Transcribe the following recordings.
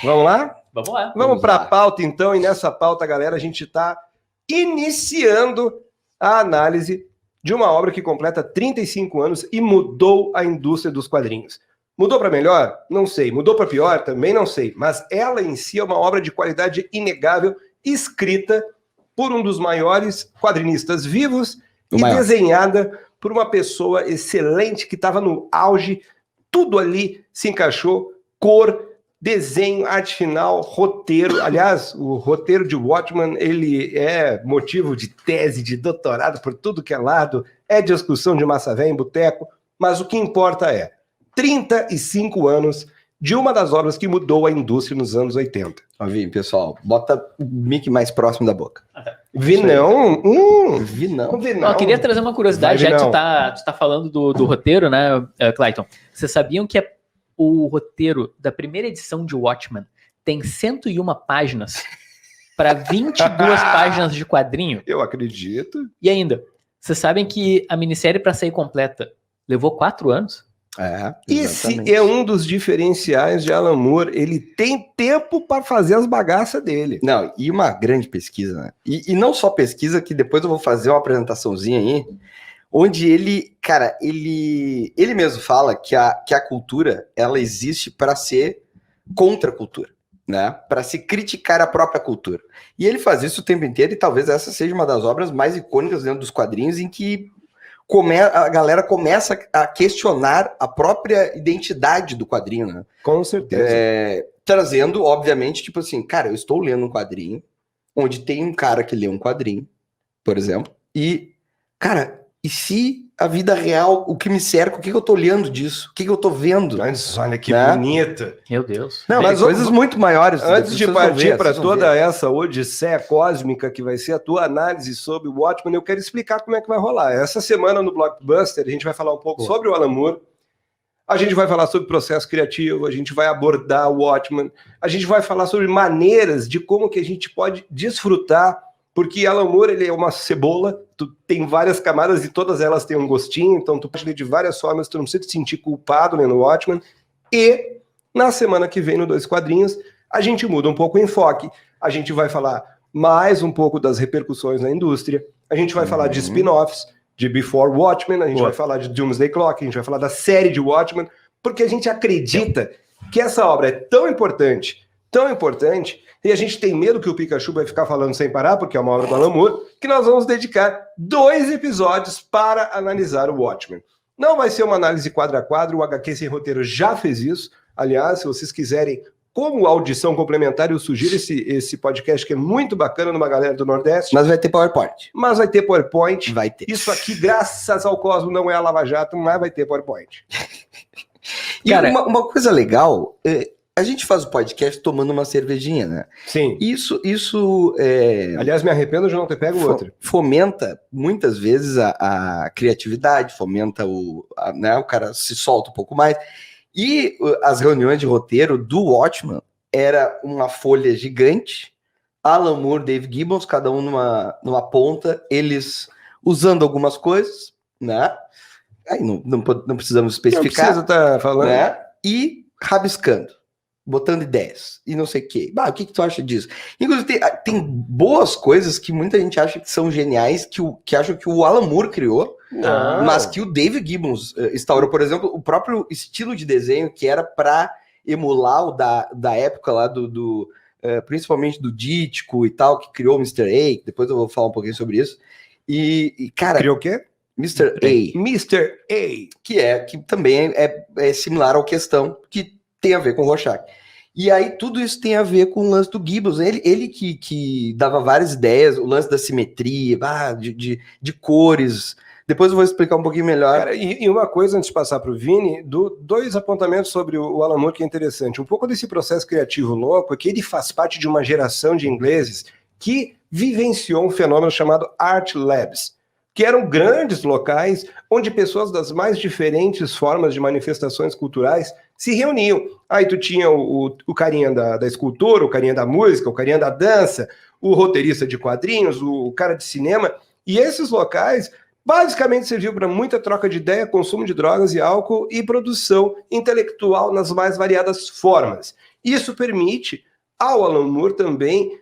Vamos lá? Vamos lá. Vamos para a pauta, então. E nessa pauta, galera, a gente está iniciando a análise de uma obra que completa 35 anos e mudou a indústria dos quadrinhos. Mudou para melhor? Não sei. Mudou para pior? Também não sei. Mas ela em si é uma obra de qualidade inegável, escrita por um dos maiores quadrinistas vivos desenhada por uma pessoa excelente que estava no auge. Tudo ali se encaixou. Cor, desenho, arte final, roteiro. Aliás, o roteiro de Watchmen, ele é motivo de tese, de doutorado por tudo que é lado. É discussão de massa véia em boteco. Mas o que importa é 35 anos de uma das obras que mudou a indústria nos anos 80. Ó, Vini, pessoal, bota o mic mais próximo da boca. Vinão. Vinão. Eu queria trazer uma curiosidade, já que tu tá falando do roteiro, né, Clayton? Vocês sabiam que o roteiro da primeira edição de Watchmen tem 101 páginas para 22 páginas de quadrinho? Eu acredito. E ainda, vocês sabem que a minissérie para sair completa levou 4 anos? Esse é um dos diferenciais de Alan Moore. Ele tem tempo para fazer as bagaças dele. Não, e uma grande pesquisa, né? E não só pesquisa, que depois eu vou fazer uma apresentaçãozinha aí, onde ele, cara, ele mesmo fala que a cultura, ela existe para ser contra a cultura, né? Para se criticar a própria cultura. E ele faz isso o tempo inteiro, e talvez essa seja uma das obras mais icônicas dentro dos quadrinhos, em que a galera começa a questionar a própria identidade do quadrinho, né? Com certeza. Trazendo, obviamente, tipo assim, cara, eu estou lendo um quadrinho, onde tem um cara que lê um quadrinho, por exemplo, e, cara, e se a vida real, o que me cerca, o que eu tô olhando disso? O que eu tô vendo? Mas olha que né? bonita. Meu Deus. Não, mas coisas muito maiores. Antes de partir para toda essa odisseia cósmica que vai ser a tua análise sobre o Watchmen, eu quero explicar como é que vai rolar. Essa semana no Blockbuster a gente vai falar um pouco sobre o Alan Moore, a gente vai falar sobre processo criativo, a gente vai abordar o Watchmen, a gente vai falar sobre maneiras de como que a gente pode desfrutar, porque Alan Moore, ele é uma cebola, tu tem várias camadas e todas elas têm um gostinho, então tu pode ler de várias formas, tu não precisa te sentir culpado lendo Watchmen. E na semana que vem, no Dois Quadrinhos, a gente muda um pouco o enfoque, a gente vai falar mais um pouco das repercussões na indústria, a gente vai falar de spin-offs, de Before Watchmen, a gente vai falar de Doomsday Clock, a gente vai falar da série de Watchmen, porque a gente acredita que essa obra é tão importante, e a gente tem medo que o Pikachu vai ficar falando sem parar, porque é uma obra do Alan Moore, que nós vamos dedicar 2 episódios para analisar o Watchmen. Não vai ser uma análise quadro a quadro, o HQ Sem Roteiro já fez isso. Aliás, se vocês quiserem, como audição complementar, eu sugiro esse podcast, que é muito bacana, numa galera do Nordeste. Mas vai ter PowerPoint. Vai ter. Isso aqui, graças ao Cosmo, não é a Lava Jato, mas vai ter PowerPoint. E cara, uma coisa legal... A gente faz o podcast tomando uma cervejinha, né? Sim. Isso Aliás, me arrependo de não ter pego outra. Fomenta, muitas vezes, a criatividade, fomenta né, o cara se solta um pouco mais. E as reuniões de roteiro do Watchmen era uma folha gigante, Alan Moore, Dave Gibbons, cada um numa ponta, eles usando algumas coisas, né? Aí não precisamos especificar. Não precisa estar falando. Né? E rabiscando. Botando ideias e não sei o quê. O que tu acha disso? Inclusive, tem boas coisas que muita gente acha que são geniais, que acham que o Alan Moore criou, mas que o Dave Gibbons instaurou. Por exemplo, o próprio estilo de desenho que era para emular o da época lá principalmente do Dítico e tal, que criou o Mr. A. Depois eu vou falar um pouquinho sobre isso. E cara... Criou o quê? Mr. A. Mr. A. Que também é similar ao Questão, que tem a ver com o Rorschach. E aí tudo isso tem a ver com o lance do Gibbons. Ele que dava várias ideias, o lance da simetria, de cores. Depois eu vou explicar um pouquinho melhor. Cara, e uma coisa antes de passar para o Vini, 2 apontamentos sobre o Alan Moore que é interessante. Um pouco desse processo criativo louco é que ele faz parte de uma geração de ingleses que vivenciou um fenômeno chamado Art Labs, que eram grandes locais onde pessoas das mais diferentes formas de manifestações culturais se reuniam. Aí tu tinha o carinha da escultura, o carinha da música, o carinha da dança, o roteirista de quadrinhos, o cara de cinema, e esses locais basicamente serviu para muita troca de ideia, consumo de drogas e álcool e produção intelectual nas mais variadas formas. Isso permite ao Alan Moore também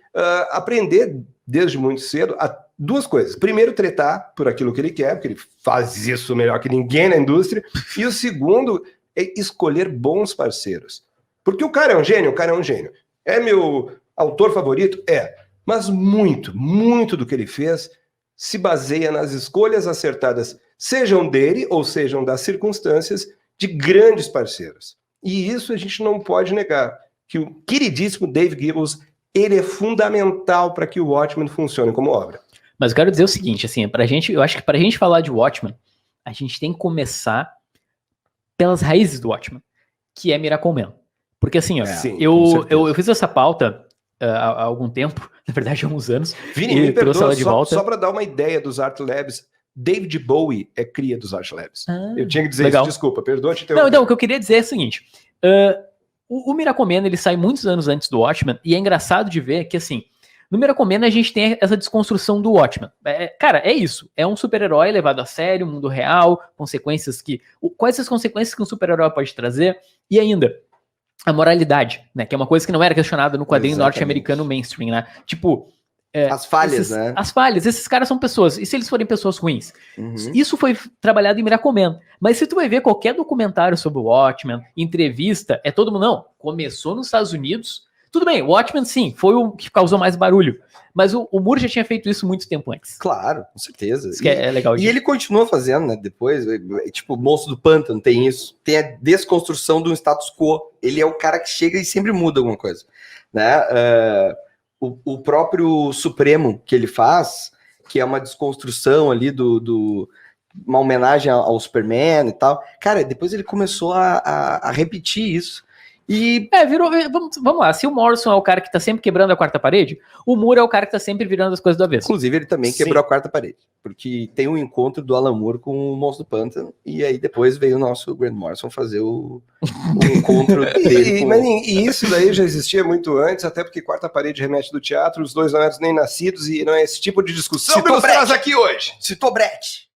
aprender desde muito cedo duas coisas. Primeiro, tretar por aquilo que ele quer, porque ele faz isso melhor que ninguém na indústria. E o segundo é escolher bons parceiros. Porque o cara é um gênio, É meu autor favorito? É. Mas muito do que ele fez se baseia nas escolhas acertadas, sejam dele ou sejam das circunstâncias, de grandes parceiros. E isso a gente não pode negar, que o queridíssimo Dave Gibbons, ele é fundamental para que o Watchmen funcione como obra. Mas eu quero dizer o seguinte, assim, eu acho que pra gente falar de Watchmen, a gente tem que começar pelas raízes do Watchmen, que é Miracle Man. Porque assim, ó, eu fiz essa pauta há algum tempo, na verdade há uns anos, Vini, me perdoa, só para dar uma ideia dos Art Labs, David Bowie é cria dos Art Labs. Eu tinha que dizer legal. Isso, desculpa, perdoa te interromper. Não, o que eu queria dizer é o seguinte, o Miracle Man, ele sai muitos anos antes do Watchmen, e é engraçado de ver que, assim, no Miracle Man a gente tem essa desconstrução do Watchmen. Cara, é isso. É um super-herói levado a sério, mundo real, consequências que... Quais as consequências que um super-herói pode trazer? E ainda, a moralidade, né? Que é uma coisa que não era questionada no quadrinho norte-americano mainstream, né? Tipo... as falhas, né? As falhas. Esses caras são pessoas. E se eles forem pessoas ruins? Isso foi trabalhado em Miracle Man. Mas se tu vai ver qualquer documentário sobre o Watchmen, entrevista, é todo mundo... Não, começou nos Estados Unidos... Tudo bem, o Watchmen, sim, foi o que causou mais barulho. Mas o Moore já tinha feito isso muito tempo antes. Claro, com certeza. Isso que é legal. E ele continua fazendo, né? Depois, tipo, o Monstro do Pântano tem isso. Tem a desconstrução do status quo. Ele é o cara que chega e sempre muda alguma coisa. Né? O próprio Supremo que ele faz, que é uma desconstrução ali uma homenagem ao Superman e tal. Cara, depois ele começou a repetir isso. E vamos lá, se o Morrison é o cara que tá sempre quebrando a quarta parede, o Moore é o cara que tá sempre virando as coisas do avesso. Inclusive, ele também quebrou a quarta parede, porque tem um encontro do Alan Moore com o Monstro do Pântano, e aí depois veio o nosso Grant Morrison fazer o encontro dele. E isso daí já existia muito antes, até porque quarta parede remete do teatro, os dois não eram nem nascidos, e não é esse tipo de discussão que nós traz aqui hoje. Citou Brecht.